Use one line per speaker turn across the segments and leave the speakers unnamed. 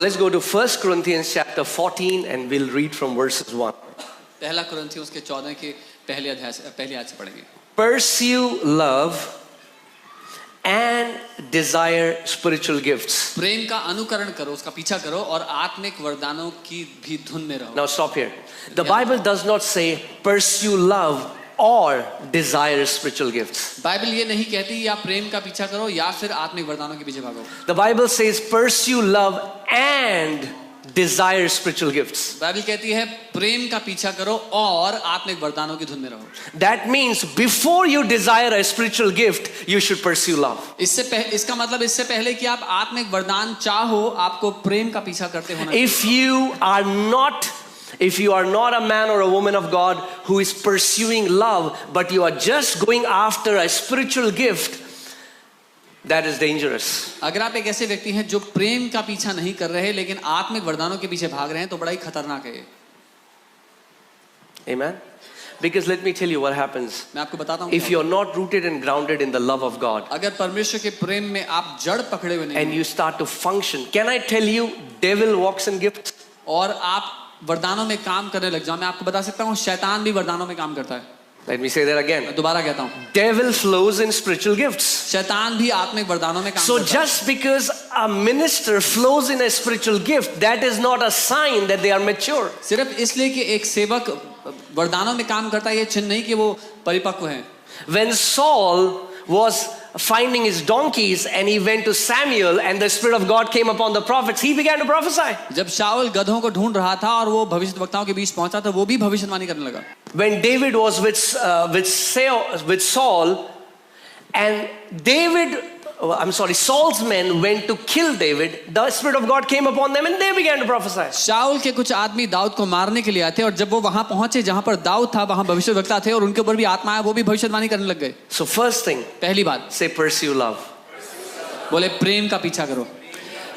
Let's go to 1 Corinthians chapter 14 and we'll read from verses 1.
पहला कुरिन्थियों के 14 के पहले आयत से पढ़ेंगे.
Pursue love and desire spiritual gifts.
प्रेम का अनुकरण करो, उसका पीछा करो और आत्मिक वरदानों की भी धुन में रहो.
Now stop here. The Bible does not say pursue love or desire spiritual gifts.
Bible ये नहीं कहती या प्रेम का पीछा करो या फिर आत्मिक वरदानों के पीछे भागो.
The Bible says pursue love and desire spiritual gifts.
Bible कहती है प्रेम का पीछा करो और आत्मिक वरदानों की धुन में रहो.
That means before you desire a spiritual gift, you should pursue love.
इसका मतलब इससे पहले कि आप आत्मिक वरदान चाहो, आपको प्रेम का पीछा करते होना.
If you are not a man or a woman of God who is pursuing love, but you are just going after a spiritual gift, that is dangerous.
अगर आप एक ऐसे व्यक्ति हैं जो प्रेम का पीछा नहीं कर रहे लेकिन आत्मिक वरदानों के पीछे भाग रहे हैं तो बड़ा ही खतरनाक है.
Amen. Because let me tell you what happens.
मैं आपको बताता हूँ.
If you are not rooted and grounded in the love of God,
अगर परमेश्वर के प्रेम में आप जड़ पकड़े हुए नहीं
and you start to function, can I tell you, devil walks in gifts.
और आप वरदानों में काम करने लग जाओ, मैं आपको बता सकता हूँ शैतान भी वरदानों में काम करता है.
Let me say that again.
मैं दोबारा कहता हूँ.
Devil flows in spiritual gifts.
शैतान भी आत्मिक वरदानों में काम
So
करता है.
just because a minister flows in a spiritual gift, that is not a sign that they are mature.
सिर्फ इसलिए कि एक सेवक वरदानों में काम करता है ये चिन्ह नहीं कि वो परिपक्व है.
When Saul was finding his donkeys and he went to Samuel and the Spirit of God came upon the prophets, he began to prophesy.
जब शाऊल गधों को ढूंढ रहा था और वो भविष्यद्वक्ताओं के बीच पहुंचा तो वो भी भविष्यवाणी करने लगा.
When David was with Saul and Saul's men went to kill David, the Spirit of God came upon them and they began to prophesy.
शाऊल के कुछ आदमी दाऊद को मारने के लिए आए थे और जब वो वहां पहुंचे जहां पर दाऊद था वहां भविष्यद्वक्ता थे और उनके ऊपर भी आत्मा आया, वो भी भविष्यवाणी करने लग गए.
So first thing,
पहली बात,
say pursue love.
बोले प्रेम का पीछा करो.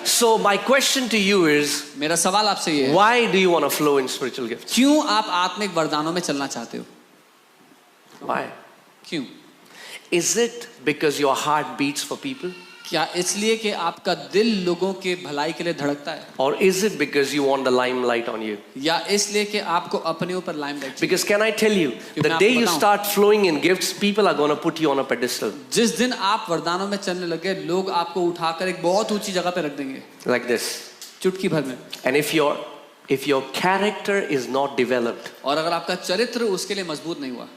So my question to you is,
मेरा सवाल आपसे ये है,
why do you want to flow in spiritual gifts?
क्यों आप आत्मिक वरदानों में चलना चाहते हो?
Why?
क्यों?
Is it because your heart beats for people?
क्या इसलिए कि आपका दिल लोगों के भलाई के लिए धड़कता है?
Or is it because you want the limelight on you?
या इसलिए कि आपको अपने ऊपर limelight?
Because can I tell you, the day you start flowing in gifts, people are going to put you on a pedestal.
जिस दिन आप वरदानों में चलने लगे लोग आपको उठाकर एक बहुत ऊंची जगह पे रख देंगे.
Like this.
चुटकी भर में.
And if your character is not developed,
और अगर आपका चरित्र उसके लिए मजबूत नहीं हुआ,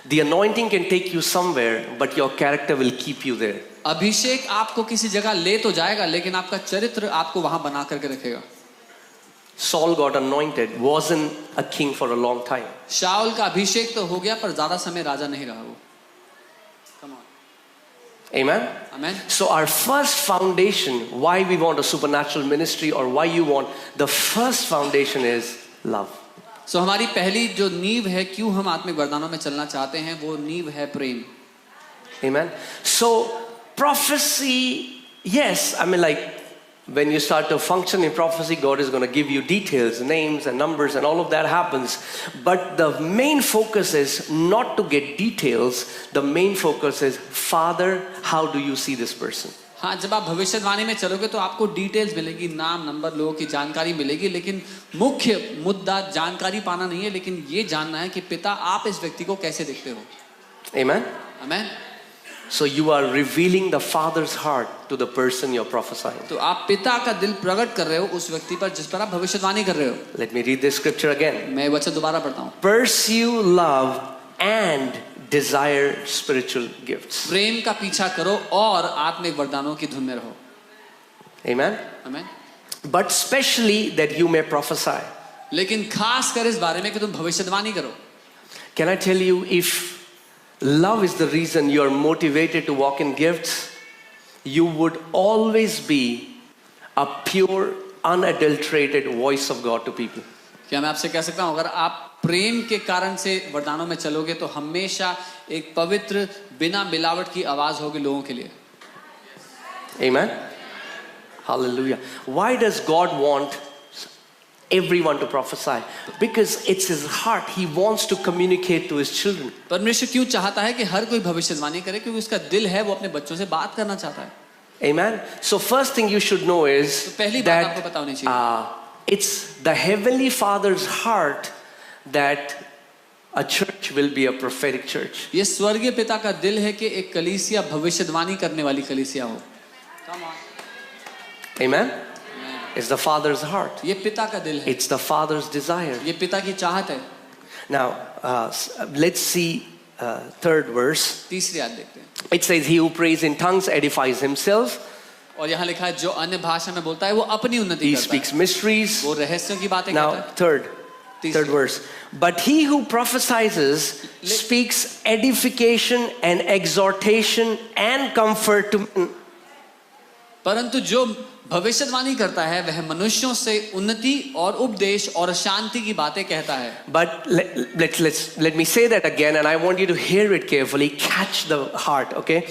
the anointing can take you somewhere, but your character will keep you there.
अभिषेक आपको किसी जगह ले तो जाएगा लेकिन आपका चरित्र आपको वहां बना करके रखेगा.
Saul got anointed, wasn't a king for a long time.
शाऊल का अभिषेक तो हो गया पर ज्यादा समय राजा नहीं रहा वो. Come on.
Amen.
Amen.
So our first foundation, why we want a supernatural ministry or why you want, the first foundation is love.
So हमारी पहली जो नींव है क्यों हम आत्मिक वरदानों में चलना चाहते हैं वो नींव है प्रेम.
Amen. So prophecy, yes, I mean, like when you start to function in prophecy, God is going to give you details, names and numbers and all of that happens. But the main focus is not to get details. The main focus is, Father, how do you see this person?
हाँ, जब आप भविष्यवाणी में चलोगे तो आपको details मिलेगी, नाम, नंबर, लोगों की जानकारी मिलेगी, लेकिन मुख्य मुद्दा जानकारी पाना नहीं है, लेकिन ये जानना है कि पिता आप इस व्यक्ति को कैसे देखते हो.
Amen.
Amen.
So you are revealing the Father's heart to the person you're prophesying.
तो आप पिता का दिल प्रकट कर रहे हो उस व्यक्ति पर जिस पर आप भविष्यवाणी कर रहे हो.
Let me read this scripture again.
मैं वचन दोबारा पढ़ता हूँ.
Pursue love and desire spiritual gifts.
प्रेम का पीछा करो और आत्मिक वरदानों की धुन में रहो.
Amen.
Amen.
But specially that you may prophesy.
लेकिन खास कर इस बारे में कि तुम भविष्यवाणी करो.
Can I tell you, if love is the reason you are motivated to walk in gifts, you would always be a pure, unadulterated voice of God to people.
क्या मैं आपसे कह सकता हूँ अगर आप प्रेम के कारण से वरदानों में चलोगे तो हमेशा एक पवित्र बिना मिलावट की आवाज होगी लोगों के लिए.
Amen. Hallelujah. Why does God want everyone to prophesy? Because it's his heart. He wants to communicate to his children.
परमेश्वर क्यों चाहता है कि हर कोई भविष्यवाणी करे? क्योंकि उसका दिल है वो अपने बच्चों से बात करना चाहता है.
Amen. So first thing you should know is
तो पहली बात आपको
that
पता होनी चाहिए
it's the Heavenly Father's heart that a church will be a prophetic church.
ये स्वर्गीय पिता का दिल है कि एक कलीसिया भविष्यवाणी करने वाली कलीसिया हो.
Amen. It's the Father's heart.
ये पिता का दिल है.
It's the Father's desire.
ये पिता की चाहत है.
Now, let's see third verse.
तीसरी आयत देखते हैं.
It says, "He who prays in tongues edifies himself.
और यहाँ लिखा है जो अन्य भाषा में बोलता है वो अपनी उन्नति
He
करता
speaks
है.
mysteries."
वो रहस्यों की बातें
Now,
करता है.
third verse. "But he who prophesies speaks edification and exhortation and comfort to men."
परंतु जो भविष्यवाणी करता है वह मनुष्यों से उन्नति और उपदेश और शांति की बातें कहता है.
But let me say that again, and I want you to hear it carefully. Catch the heart, okay?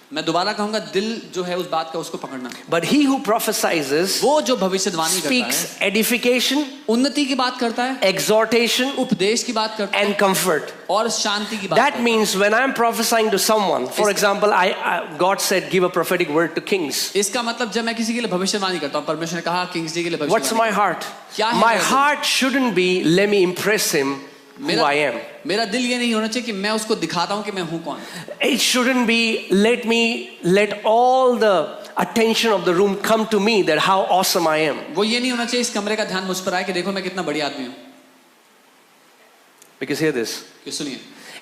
मैं दोबारा कहूंगा दिल जो है उस बात का उसको पकड़ना.
But he who prophesies
वो जो भविष्यवाणी करता
speaks
है
edification,
उन्नति की बात करता है,
exhortation,
उपदेश की बात करता है
and comfort.
और शांति की बात
That
करता है.
means when I'm prophesying to someone, for example, God said, give a prophetic word to kings.
इसका मतलब जब मैं किसी के लिए भविष्यवाणी करता हूँ, परमेश्वर ने कहा किंग्स जी के लिए
What's
भविष्यवाणी.
my heart?
क्या है
My
मेरा दिल?
heart shouldn't be, let me impress him who I am.
मेरा दिल ये नहीं होना चाहिए कि मैं उसको दिखाता हूँ कि मैं हूँ कौन.
It shouldn't be, let all the attention of the room come to me that how awesome I am.
वो ये नहीं होना चाहिए इस कमरे का ध्यान मुझ पर आए कि देखो मैं कितना बढ़िया आदमी हूँ.
Because hear this.
कि सुनिए,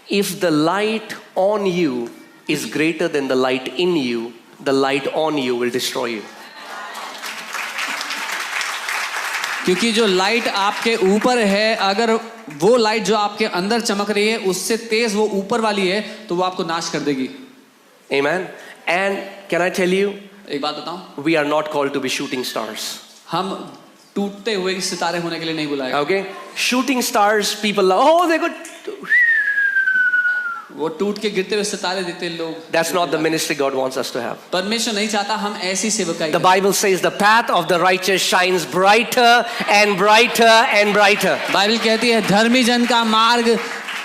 If the light on you is greater than the light in you, the light on you will destroy you.
क्योंकि जो लाइट आपके ऊपर है अगर वो लाइट जो आपके अंदर चमक रही है उससे तेज वो ऊपर वाली है तो वो आपको नाश कर देगी.
Amen. And can I tell you,
एक बात बताऊं,
we are not called to be shooting stars.
हम टूटते हुए सितारे होने के लिए नहीं बुलाए.
Okay? Shooting stars, people love, oh, they could.
वो टूट के गिरते हुए सितारे देते लोग.
That's not the ministry God wants us to have.
परमेश्वर नहीं चाहता हम ऐसी सेवकाई
The
करें.
Bible says the path of the righteous shines brighter and brighter and brighter.
Bible कहती है धर्मी जन का मार्ग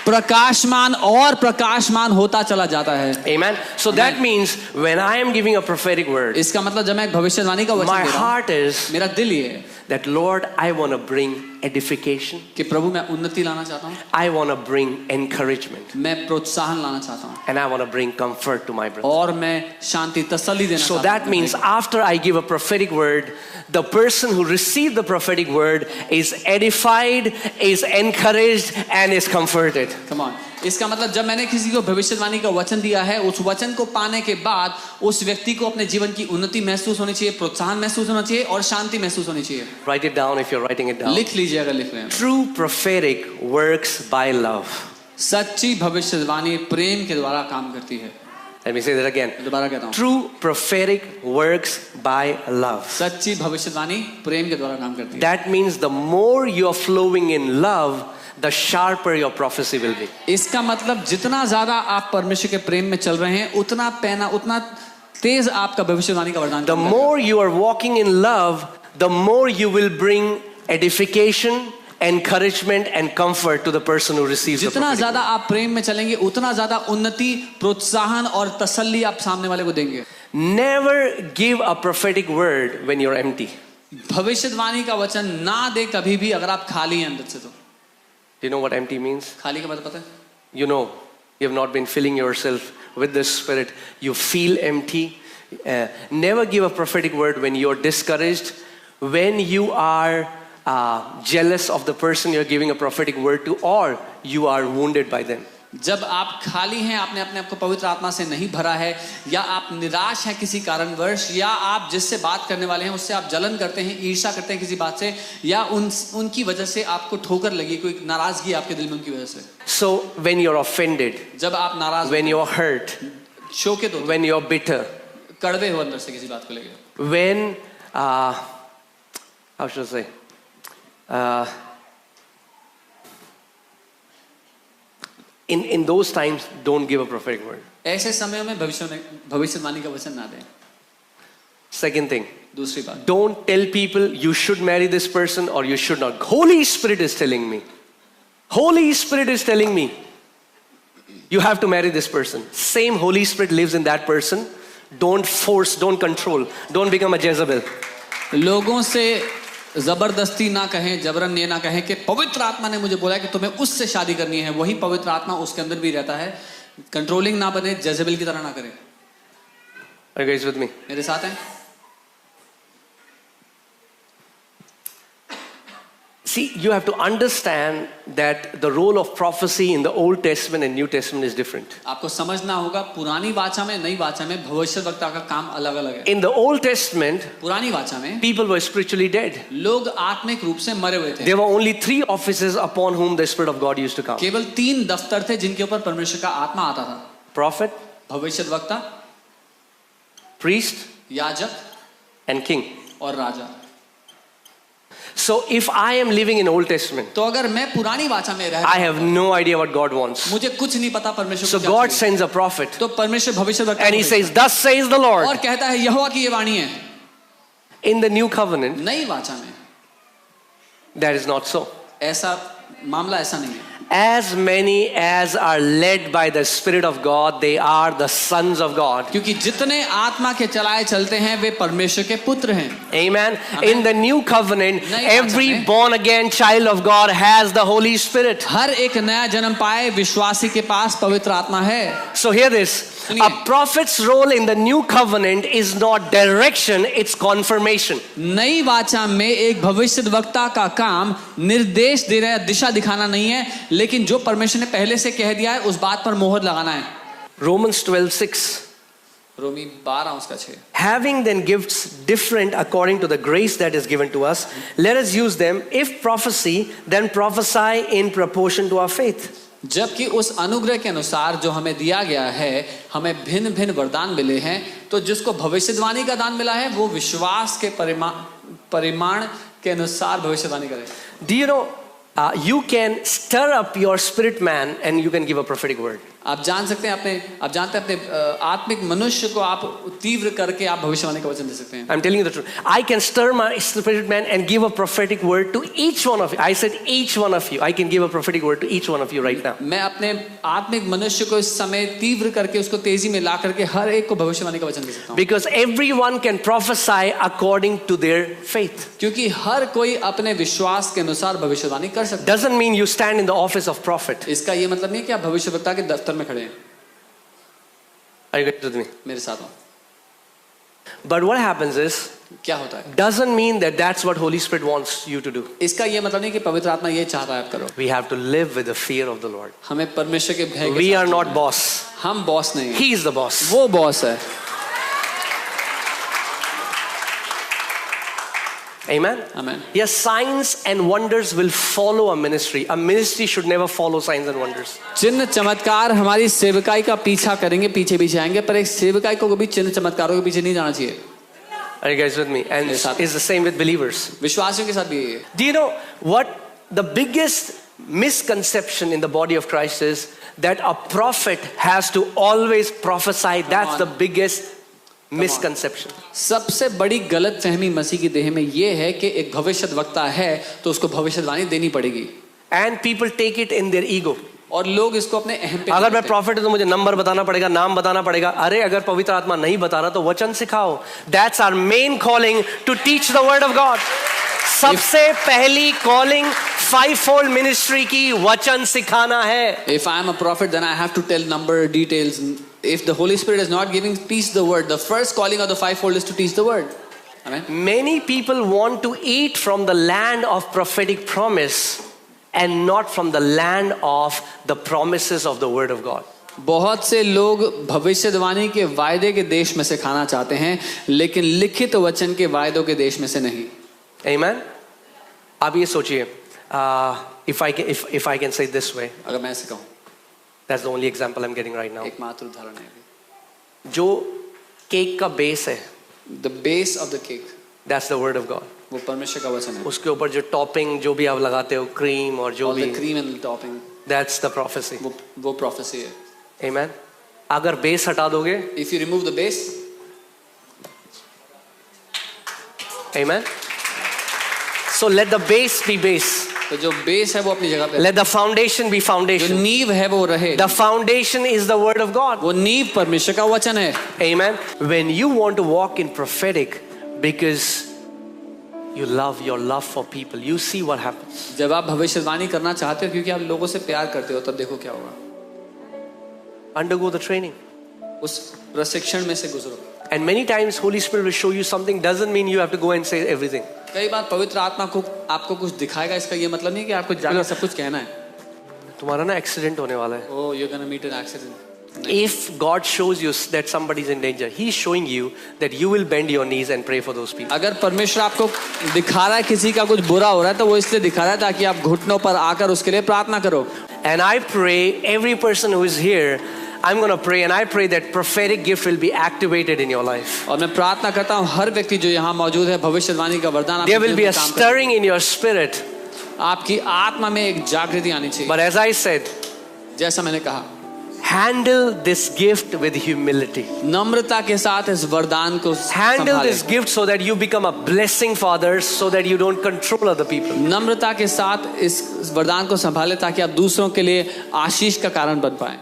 प्रकाशमान और प्रकाशमान होता चला जाता है.
Amen. So that means when I am giving a prophetic word,
इसका मतलब जब मैं एक भविष्यवाणी का वचन
my
दे रहा हूं,
heart is
मेरा दिल ये है
that Lord, I want to bring edification.
कि प्रभु मैं उन्नति लाना चाहता हूँ,
I want to bring encouragement.
मैं प्रोत्साहन लाना चाहता हूँ
And I want to bring comfort to my brother.
और मैं शांति तसल्ली देना
So
चाहता
that
हूँ.
means after I give a prophetic word, the person who received the prophetic word is edified, is encouraged, and is comforted.
Come on. इसका मतलब जब मैंने किसी को भविष्यवाणी का वचन दिया है उस वचन को पाने के बाद उस व्यक्ति को अपने जीवन की उन्नति महसूस होनी चाहिए, प्रोत्साहन महसूस होना चाहिए और शांति महसूस होनी चाहिए.
Write it down if you're writing it down.
लिख लीजिए अगर लिख रहे हैं.
True prophetic works by love.
सच्ची भविष्यवाणी प्रेम के द्वारा काम करती है.
Let me say that again.
दोबारा कहता हूँ.
True prophetic works by love.
सच्ची भविष्यवाणी प्रेम के द्वारा काम करती है.
That means the more you're flowing in love, the sharper your prophecy will be.
इसका मतलब जितना ज्यादा आप परमेश्वर के प्रेम में चल रहे हैं उतना पैना उतना तेज आपका भविष्यवाणी का वरदान.
The more you are walking in love, the more you will bring edification, encouragement and comfort to the person who receives the
जितना
prophetic
ज्यादा
word.
आप प्रेम में चलेंगे उतना ज्यादा उन्नति प्रोत्साहन और तसल्ली आप सामने वाले को देंगे.
Never give a prophetic word when you're empty.
भविष्यवाणी का वचन ना दे कभी भी अगर आप खाली हैं अंदर से. तो
Do you know what empty means?
खाली का मतलब पता है?
You know, you have not been filling yourself with the Spirit. You feel empty. Never give a prophetic word when you're discouraged, when you are jealous of the person you're giving a prophetic word to, or you are wounded by them.
जब आप खाली हैं, आपने अपने आप को पवित्र आत्मा से नहीं भरा है, या आप निराश हैं किसी कारणवश, या आप जिससे बात करने वाले हैं उससे आप जलन करते हैं, ईर्ष्या करते हैं किसी बात से, या उनकी वजह से आपको ठोकर लगी, कोई नाराजगी आपके दिल में उनकी वजह से.
So when you're offended,
जब आप नाराज,
when you're hurt,
शोकित होते,
when you're bitter,
कड़वे हो अंदर से किसी बात को लेकर,
when how should I say, in those times, don't give a prophetic word.
ऐसे समयों में भविष्यवाणी का वचन ना दें.
Second thing,
दूसरी बात,
don't tell people you should marry this person or you should not. Holy Spirit is telling me. Holy Spirit is telling me you have to marry this person. Same Holy Spirit lives in that person. Don't force, don't control, don't become a Jezebel.
लोगों से जबरदस्ती ना कहें, जबरन ये ना कहें कि पवित्र आत्मा ने मुझे बोला है कि तुम्हें उससे शादी करनी है, वही पवित्र आत्मा उसके अंदर भी रहता है। कंट्रोलिंग ना बने, जेजेबेल की तरह ना करें।
Are you guys with me?
मेरे साथ हैं?
See, you have to understand that the role of prophecy in the Old Testament and New Testament is different.
आपको समझना होगा पुरानी वाचा में, नई वाचा में भविष्यद्वक्ता का काम अलग अलग है।
In the Old Testament,
पुरानी वाचा में
people were spiritually dead.
लोग आत्मिक रूप से मरे हुए थे।
There were only 3 offices upon whom the Spirit of God used to come:
केवल 3 दफ्तर थे जिनके ऊपर परमेश्वर का आत्मा आता था।
prophet,
भविष्यद्वक्ता,
priest,
याजक
and king.
और राजा।
So if I am living in Old Testament,
तो अगर मैं पुरानी वाचा में रह
I have no idea what God wants.
मुझे कुछ नहीं पता परमेश्वर
So
को क्या
God
चाहिए।
sends a prophet
तो परमेश्वर भविष्यद्वक्ता
and he
को
says, "Thus says the
भेजता है
Lord."
और कहता है यहोवा की ये वाणी है।
In the new covenant,
नई वाचा में
that is not so.
ऐसा मामला ऐसा नहीं है।
As many as are led by the Spirit of God, they are the sons of God.
क्योंकि जितने आत्मा के चलाए चलते हैं वे परमेश्वर के पुत्र हैं।
Amen.
Amen.
In the new covenant,
नई वाचा
every
में
born again child of God has the Holy Spirit.
हर एक नया जन्म पाए विश्वासी के पास पवित्र आत्मा है।
So hear this.
सुनिए।
A prophet's role in the new covenant is not direction, it's confirmation.
नई वाचा में एक भविष्यद्वक्ता का काम निर्देश दे रहा है, दिशा दिखाना नहीं है, लेकिन जो परमेश्वर ने पहले से कह दिया है उस बात पर मोहर लगाना है।
Romans 12:6.
रोमी 12 उसका 6।
Having then gifts different according to the grace that is given to us, let us use them. If prophecy, then prophesy in proportion to our faith.
जबकि उस अनुग्रह के अनुसार जो हमें दिया गया है, हमें भिन्न भिन्न वरदान मिले हैं, तो जिसको भविष्यवाणी का दान मिला है वो विश्वास के परिमाण के अनुसार भविष्यवाणी करे।
Do you know, you can stir up your spirit man and you can give a prophetic word.
आप जानते हैं अपने आत्मिक मनुष्य को आप तीव्र करके आप भविष्यवाणी का वचन दे सकते हैं।
I'm telling you the truth. I can stir my spirit man and give a prophetic word to each one of you. I said each one of you. I can give a prophetic word to each one of you right now.
मैं अपने आत्मिक मनुष्य को इस समय तीव्र करके उसको तेजी में ला करके हर एक को भविष्यवाणी का वचन दे सकता हूँ।
Because everyone can prophesy according to their faith.
क्योंकि हर कोई अपने विश्वास के अनुसार भविष्यवाणी कर सकता है।
Doesn't mean you stand in the office of prophet.
इसका ये मतलब नहीं कि आप भविष्यवक्ता के दफ्तर में खड़े हैं।
Are you guys with me?
मेरे साथ हो।
But what happens is,
क्या होता है?
doesn't mean that that's what Holy Spirit wants you to do.
इसका ये मतलब नहीं कि पवित्र आत्मा ये चाहता है आप करो।
We have to live with the fear of the Lord.
हमें परमेश्वर के भय के
We
साथ
are
जीना
not
है।
boss.
हम बॉस नहीं हैं।
He is the boss.
वो बॉस है।
Amen?
Amen.
Yes, signs and wonders will follow a ministry. A ministry should never follow signs and wonders.
चिन्ह चमत्कार हमारी सेवकाई का पीछा करेंगे, पीछे पीछे आएंगे, पर एक सेवकाई को कभी चिन्ह चमत्कारों के पीछे नहीं जाना चाहिए।
Are you guys with me? And
Yes, sir.
it's the same with believers.
विश्वासियों के साथ भी यही है।
Do you know what the biggest misconception in the body of Christ is? That a prophet has to always prophesy. That's the biggest misconception.
सबसे बड़ी गलत फहमी मसीह की देह में ये है कि एक भविष्यद्वक्ता है तो उसको भविष्यवाणी देनी पड़ेगी।
And people take it in their ego.
और लोग इसको अपने अहम पे
अगर मैं प्रॉफिट हूं तो मुझे नंबर बताना पड़ेगा, नाम बताना पड़ेगा। अरे अगर पवित्र आत्मा नहीं बता रहा तो वचन सिखाओ। That's our main calling, to teach the word of God. सबसे पहली calling fivefold ministry की वचन सिखाना है।
If I am a prophet, then I have to tell number details. If the Holy Spirit is not giving, teach the word. The first calling of the fivefold is to teach the word. Amen.
Many people want to eat from the land of prophetic promise and not from the land of the promises of the word of God.
बहुत से लोग भविष्यवाणी के वायदे के देश में से खाना चाहते हैं, लेकिन लिखित वचन के वायदों के देश में से नहीं।
Amen. अब ये सोचिए, if I can say it this way,
अगर मैं ऐसे कहूँ,
that's the only example I'm getting right now.
एकमात्र उदाहरण है।
जो केक का बेस है,
The base of the cake,
that's the word of God.
वो परमेश्वर का वचन है।
उसके ऊपर जो टॉपिंग जो भी आप लगाते हो, क्रीम और जो
All the
भी,
cream and the topping,
that's the prophecy.
वो prophecy है।
Amen. अगर बेस हटा दोगे,
If you remove the base,
Amen. So let the base be base.
तो जो बेस है वो अपनी जगह पे,
Let the foundation be
जो
foundation.
नींव है वो रहे।
The foundation is the word of God.
वो नींव परमेश्वर का वचन है।
Amen. When you want to walk in prophetic because you love your love for people, you see what happens.
जब आप भविष्यवाणी करना चाहते हो क्योंकि आप लोगों से प्यार करते हो, तब देखो क्या होगा।
Undergo the training.
उस प्रशिक्षण में से गुजरो।
And many times Holy Spirit will show you something, doesn't mean you have to go and say everything.
कई बार पवित्र आत्मा को आपको कुछ दिखाएगा, इसका ये मतलब नहीं कि आपको जाकर सब कुछ कहना है।
तुम्हारा ना एक्सीडेंट होने वाला है.
Oh, you're gonna meet an accident.
If God shows you that somebody is in danger, He's showing you that you will bend your knees and pray for those people.
अगर परमेश्वर आपको दिखा रहा है किसी का कुछ बुरा हो रहा है, तो वो इसलिए दिखा रहा है ताकि आप घुटनों पर आकर उसके लिए प्रार्थना करो।
And I pray every person who is here, I'm going to pray and I pray that prophetic gift will be activated in your life.
और मैं प्रार्थना करता हूँ हर व्यक्ति जो यहाँ मौजूद है, भविष्यवाणी का वरदान
There will be a stirring in your spirit.
आपकी आत्मा में एक जागृति आनी चाहिए।
But as I said,
जैसा मैंने कहा,
handle this gift with humility.
नम्रता के साथ इस वरदान को
Handle
संभालें।
this gift so that you become a blessing for others, so that you don't control other people.
नम्रता के साथ इस वरदान को संभालें ताकि आप दूसरों के लिए आशीष का कारण बन पाएं।